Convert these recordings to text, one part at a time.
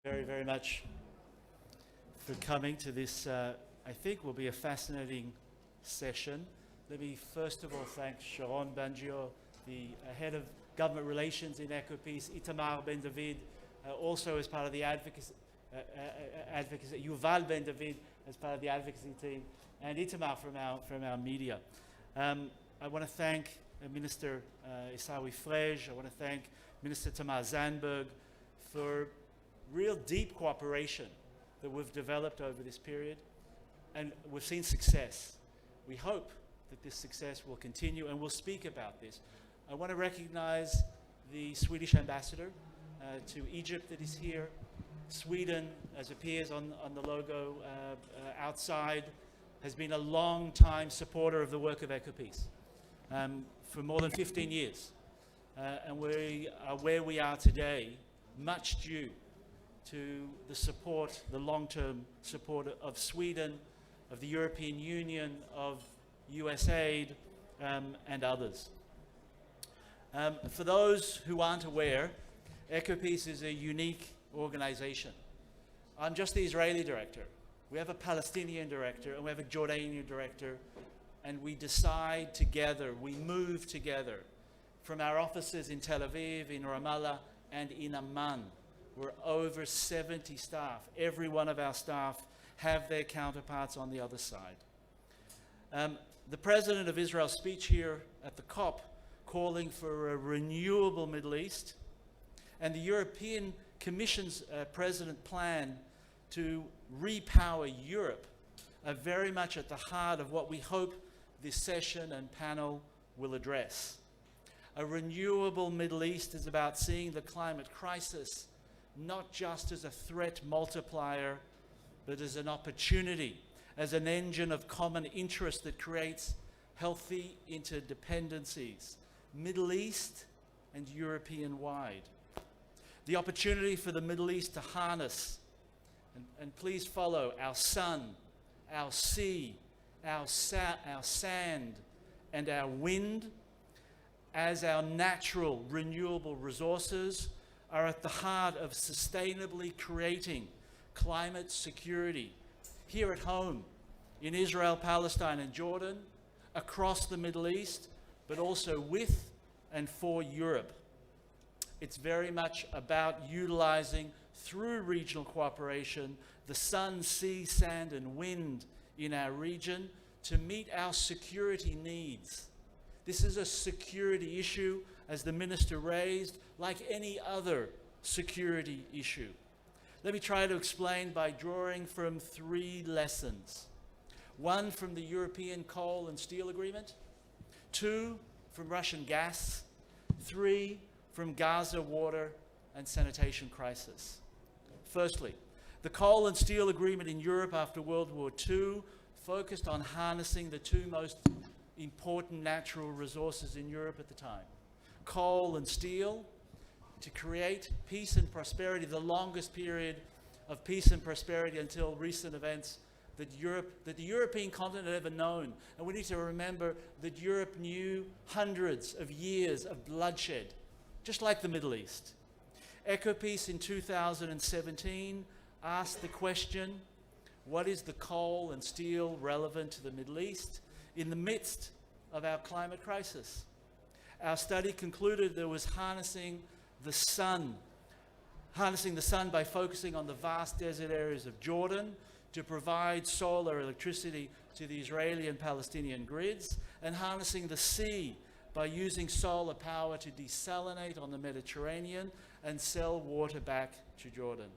Very, very much for coming to this, I think will be a fascinating session. Let me first of all thank Sharon Bangio, the head of government relations in EcoPeace, Itamar Ben David, also as part of the advocacy, Yuval Ben David as part of the advocacy team, and Itamar from our media. I want to thank Minister Isawi Frej. I want to thank Minister Tamar Zandberg for real deep cooperation that we've developed over this period, and we've seen success. We hope that this success will continue, and we'll speak about this. I want to recognize the Swedish ambassador to Egypt that is here. Sweden, as appears on the logo outside, has been a long-time supporter of the work of EcoPeace for more than 15 years. And we are where we are today, much due to the support, the long-term support of Sweden, of the European Union, of USAID, and others. For those who aren't aware, EcoPeace is a unique organization. I'm just the Israeli director. We have a Palestinian director, and we have a Jordanian director, and we decide together, we move together from our offices in Tel Aviv, in Ramallah, and in Amman. We're over 70 staff. Every one of our staff have their counterparts on the other side. The President of Israel's speech here at the COP calling for a renewable Middle East, and the European Commission's President plan to repower Europe are very much at the heart of what we hope this session and panel will address. A renewable Middle East is about seeing the climate crisis not just as a threat multiplier, but as an opportunity, as an engine of common interest that creates healthy interdependencies, Middle East and European-wide. The opportunity for the Middle East to harness, and please follow, our sun, our sea, our sand, and our wind as our natural renewable resources are at the heart of sustainably creating climate security here at home, in Israel, Palestine, and Jordan, across the Middle East, but also with and for Europe. It's very much about utilizing, through regional cooperation, the sun, sea, sand, and wind in our region to meet our security needs. This is a security issue, as the minister raised, like any other security issue. Let me try to explain by drawing from three lessons. One from the European coal and steel agreement, two from Russian gas, three from Gaza water and sanitation crisis. Firstly, the coal and steel agreement in Europe after World War II focused on harnessing the two most important natural resources in Europe at the time, coal and steel, to create peace and prosperity, the longest period of peace and prosperity until recent events that the European continent had ever known. And we need to remember that Europe knew hundreds of years of bloodshed, just like the Middle East. EcoPeace in 2017 asked the question, what is the coal and steel relevant to the Middle East in the midst of our climate crisis? Our study concluded there was harnessing the sun by focusing on the vast desert areas of Jordan to provide solar electricity to the Israeli and Palestinian grids, and harnessing the sea by using solar power to desalinate on the Mediterranean and sell water back to Jordan.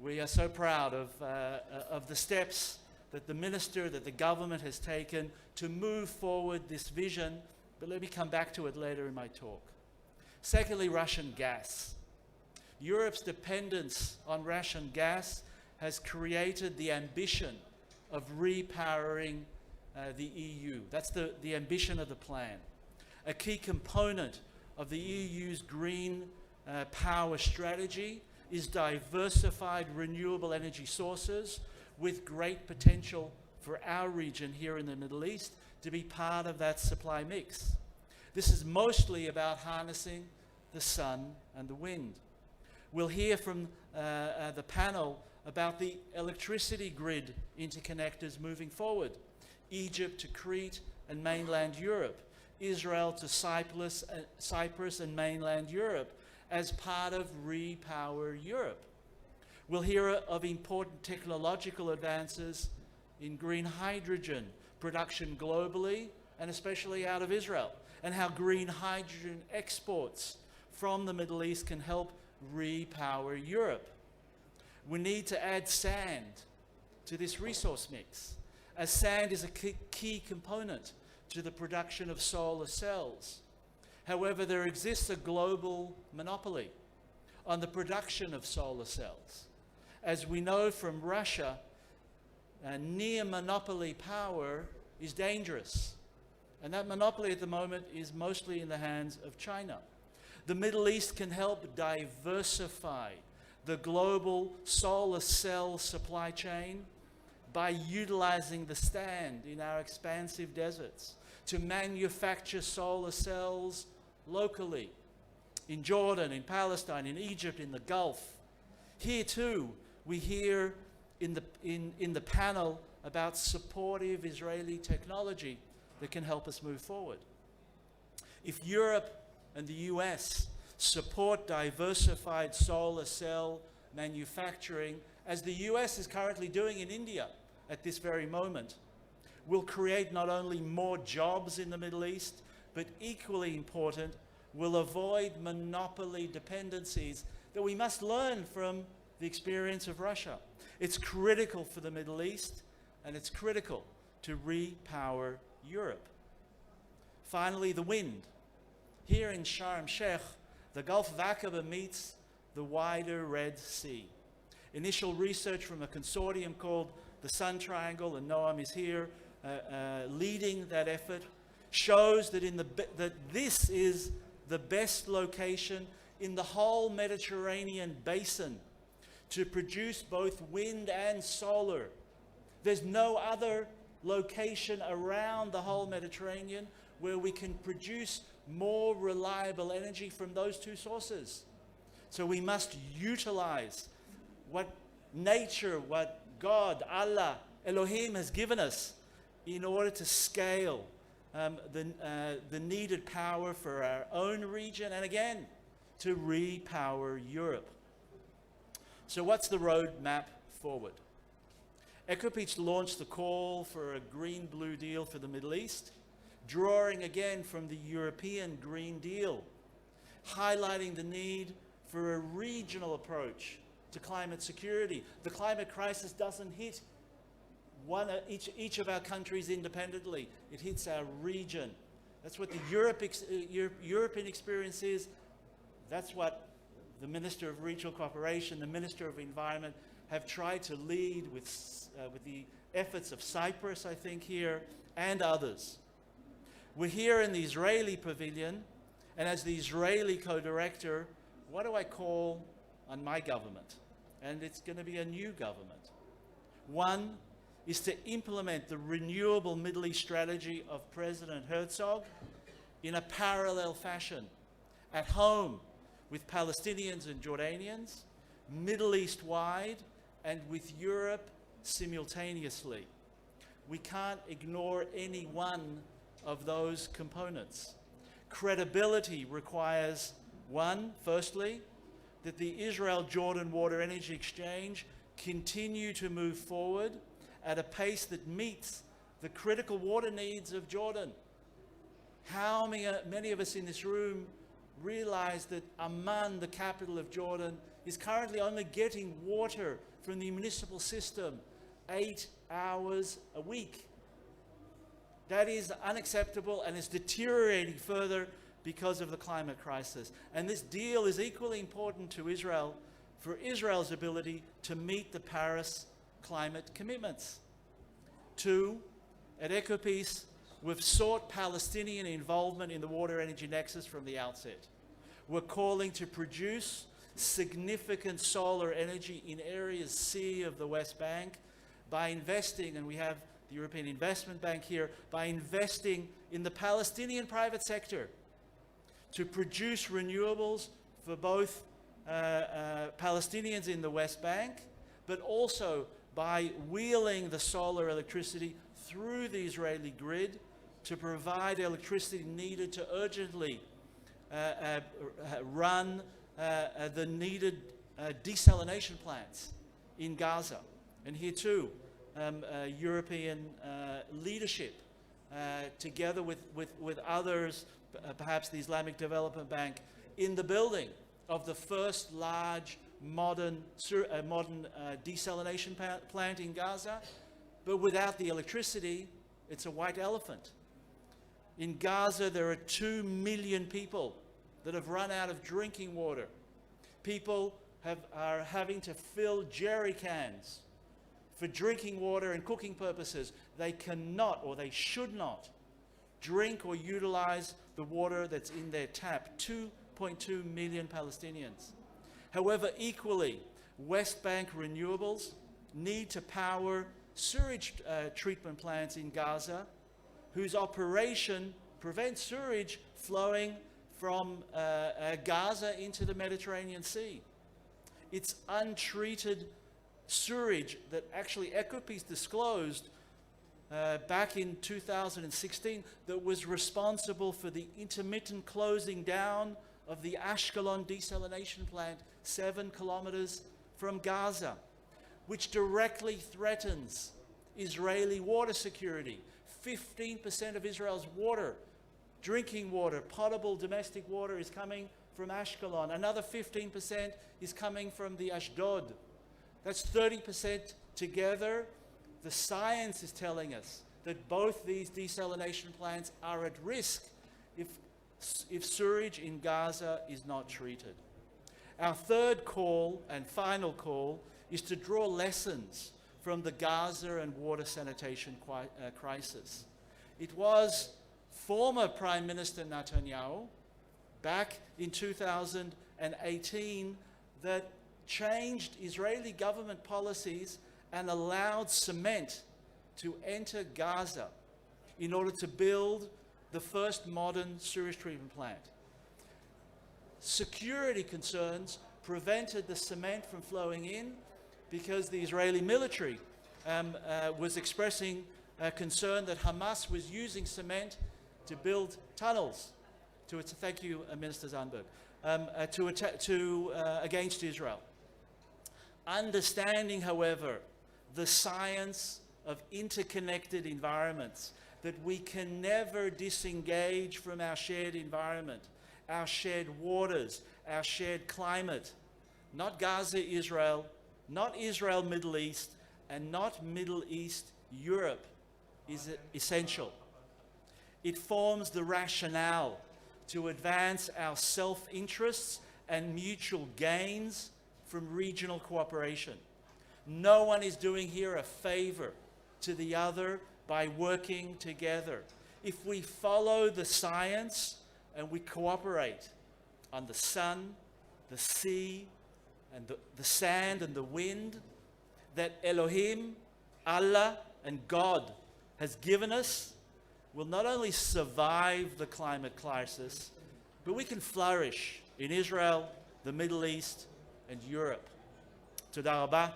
We are so proud of the steps that the minister, that the government has taken to move forward this vision, but let me come back to it later in my talk. Secondly, Russian gas. Europe's dependence on Russian gas has created the ambition of repowering the EU. That's the ambition of the plan. A key component of the EU's green power strategy is diversified renewable energy sources with great potential for our region here in the Middle East to be part of that supply mix. This is mostly about harnessing the sun and the wind. We'll hear from the panel about the electricity grid interconnectors moving forward. Egypt to Crete and mainland Europe. Israel to Cyprus and mainland Europe as part of Repower Europe. We'll hear of important technological advances in green hydrogen production globally and especially out of Israel, and how green hydrogen exports from the Middle East can help repower Europe. We need to add sand to this resource mix, as sand is a key component to the production of solar cells. However, there exists a global monopoly on the production of solar cells. As we know from Russia, near monopoly power is dangerous. And that monopoly at the moment is mostly in the hands of China. The Middle East can help diversify the global solar cell supply chain by utilizing the sand in our expansive deserts to manufacture solar cells locally in Jordan, in Palestine, in Egypt, in the Gulf. Here too, we hear in the panel about supportive Israeli technology that can help us move forward. If Europe and the US support diversified solar cell manufacturing, as the US is currently doing in India at this very moment, will create not only more jobs in the Middle East, but equally important, will avoid monopoly dependencies that we must learn from the experience of Russia. It's critical for the Middle East, and it's critical to repower Europe. Finally, the wind. Here in Sharm el-Sheikh, the Gulf of Aqaba meets the wider Red Sea. Initial research from a consortium called the Sun Triangle, and Noam is here leading that effort, shows that that this is the best location in the whole Mediterranean basin to produce both wind and solar. There's no other location around the whole Mediterranean where we can produce more reliable energy from those two sources. So we must utilize what nature, what God, Allah, Elohim has given us in order to scale the needed power for our own region, and again, to repower Europe. So what's the roadmap forward? EcoPeace launched the call for a Green-Blue Deal for the Middle East, drawing again from the European Green Deal, highlighting the need for a regional approach to climate security. The climate crisis doesn't hit each of our countries independently. It hits our region. That's what the European experience is. That's what the Minister of Regional Cooperation, the Minister of Environment have tried to lead with the efforts of Cyprus, I think, here, and others. We're here in the Israeli pavilion, and as the Israeli co-director, what do I call on my government? And it's going to be a new government. One is to implement the renewable Middle East strategy of President Herzog in a parallel fashion, at home with Palestinians and Jordanians, Middle East-wide, and with Europe simultaneously. We can't ignore any one of those components. Credibility requires, firstly, that the Israel-Jordan Water Energy Exchange continue to move forward at a pace that meets the critical water needs of Jordan. How many of us in this room realize that Amman, the capital of Jordan, is currently only getting water from the municipal system 8 hours a week? That is unacceptable, and is deteriorating further because of the climate crisis. And this deal is equally important to Israel for Israel's ability to meet the Paris climate commitments. 2, at EcoPeace, we've sought Palestinian involvement in the water energy nexus from the outset. We're calling to produce significant solar energy in areas C of the West Bank by investing, and we have the European Investment Bank here, by investing in the Palestinian private sector to produce renewables for both Palestinians in the West Bank, but also by wheeling the solar electricity through the Israeli grid to provide electricity needed to urgently run the needed desalination plants in Gaza. And here too, European leadership, together with others, perhaps the Islamic Development Bank, in the building of the first large modern desalination plant in Gaza. But without the electricity, it's a white elephant. In Gaza, there are 2 million people that have run out of drinking water. People are having to fill jerry cans for drinking water and cooking purposes. They cannot, or they should not, drink or utilize the water that's in their tap. 2.2 million Palestinians. However, equally, West Bank renewables need to power sewage treatment plants in Gaza, whose operation prevents sewage flowing from Gaza into the Mediterranean Sea. It's untreated sewage that actually EcoPeace disclosed back in 2016 that was responsible for the intermittent closing down of the Ashkelon desalination plant 7 kilometers from Gaza, which directly threatens Israeli water security. 15% of Israel's water, drinking water, potable domestic water, is coming from Ashkelon. Another 15% is coming from the Ashdod. That's 30% together. The science is telling us that both these desalination plants are at risk if sewage in Gaza is not treated. Our third call and final call is to draw lessons from the Gaza and water sanitation crisis. It was former Prime Minister Netanyahu back in 2018 that changed Israeli government policies and allowed cement to enter Gaza in order to build the first modern sewage treatment plant. Security concerns prevented the cement from flowing in because the Israeli military was expressing concern that Hamas was using cement to build tunnels thank you, Minister Zandberg, against Israel. Understanding, however, the science of interconnected environments, that we can never disengage from our shared environment, our shared waters, our shared climate. Not Gaza, Israel, not Israel, Middle East, and not Middle East, Europe is essential. It forms the rationale to advance our self-interests and mutual gains from regional cooperation. No one is doing here a favor to the other by working together. If we follow the science and we cooperate on the sun, the sea, and the sand and the wind that Elohim, Allah, and God has given us, we'll not only survive the climate crisis, but we can flourish in Israel, the Middle East, and Europe. Toda rabah,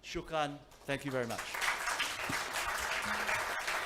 shukran, thank you very much.